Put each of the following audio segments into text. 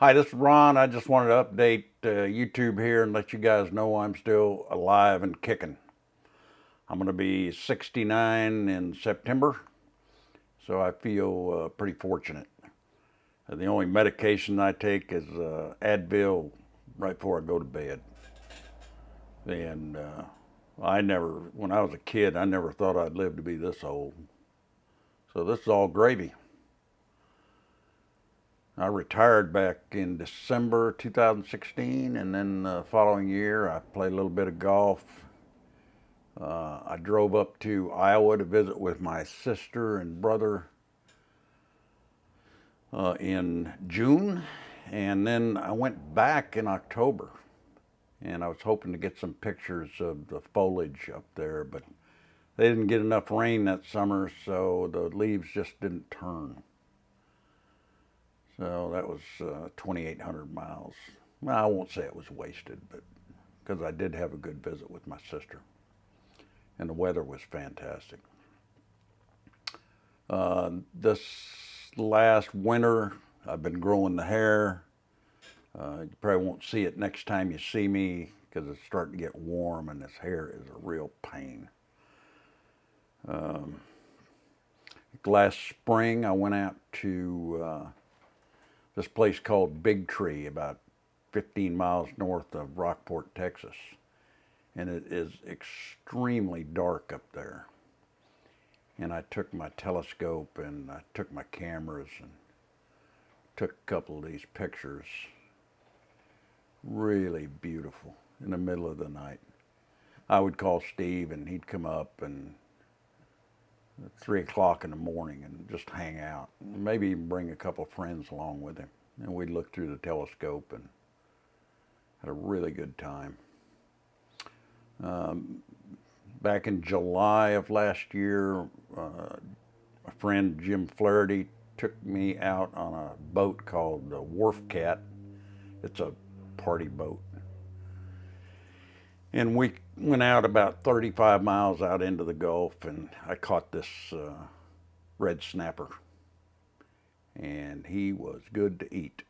Hi, this is Ron. I just wanted to update YouTube here and let you guys know I'm still alive and kicking. I'm going to be 69 in September, so I feel pretty fortunate. The only medication I take is Advil right before I go to bed. And when I was a kid, I never thought I'd live to be this old. So this is all gravy. I retired back in December 2016, and then the following year I played a little bit of golf. I drove up to Iowa to visit with my sister and brother in June, and then I went back in October, and I was hoping to get some pictures of the foliage up there, but they didn't get enough rain that summer, so the leaves just didn't turn. So that was 2,800 miles. Well, I won't say it was wasted, but because I did have a good visit with my sister, and the weather was fantastic. This last winter, I've been growing the hair. You probably won't see it next time you see me because it's starting to get warm, and this hair is a real pain. Last spring, I went out to this place called Big Tree, about 15 miles north of Rockport, Texas. And it is extremely dark up there. And I took my telescope and I took my cameras and took a couple of these pictures. Really beautiful in the middle of the night. I would call Steve and he'd come up and at 3 o'clock in the morning and just hang out. Maybe even bring a couple of friends along with him. And we'd look through the telescope and had a really good time. Back in July of last year, my friend Jim Flaherty took me out on a boat called the Wharf Cat. It's a party boat. And we went out about 35 miles out into the Gulf, and I caught this red snapper. And he was good to eat.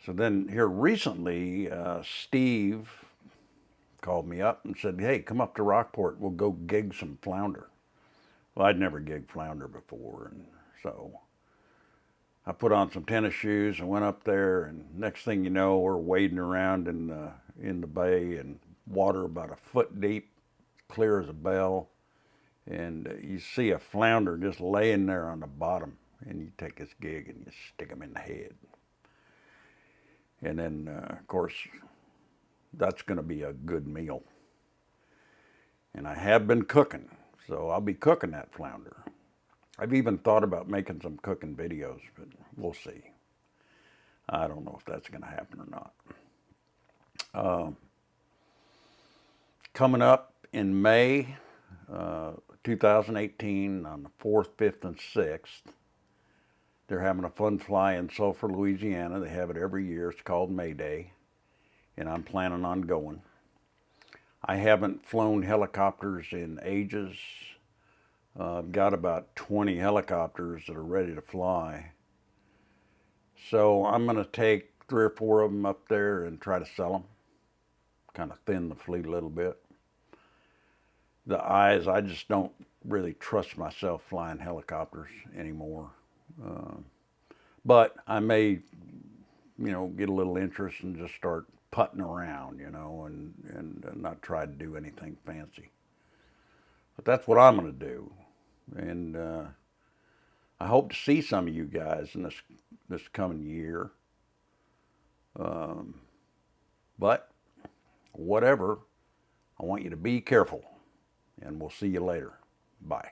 So then here recently, Steve called me up and said, hey, come up to Rockport, we'll go gig some flounder. Well, I'd never gigged flounder before, and so I put on some tennis shoes and went up there, and next thing you know, we're wading around in the bay, and water about a foot deep, clear as a bell, and you see a flounder just laying there on the bottom, and you take this gig and you stick him in the head. And then, of course, that's going to be a good meal. And I have been cooking, so I'll be cooking that flounder. I've even thought about making some cooking videos, but we'll see. I don't know if that's going to happen or not. Coming up in May 2018, on the 4th, 5th, and 6th, they're having a fun fly in Sulphur, Louisiana. They have it every year. It's called May Day, and I'm planning on going. I haven't flown helicopters in ages. I've got about 20 helicopters that are ready to fly. So I'm going to take 3 or 4 of them up there and try to sell them. Kind of thin the fleet a little bit. The eyes, I just don't really trust myself flying helicopters anymore. But I may, get a little interest and just start putting around, and not try to do anything fancy. But that's what I'm going to do. And I hope to see some of you guys in this coming year. But whatever, I want you to be careful. And we'll see you later. Bye.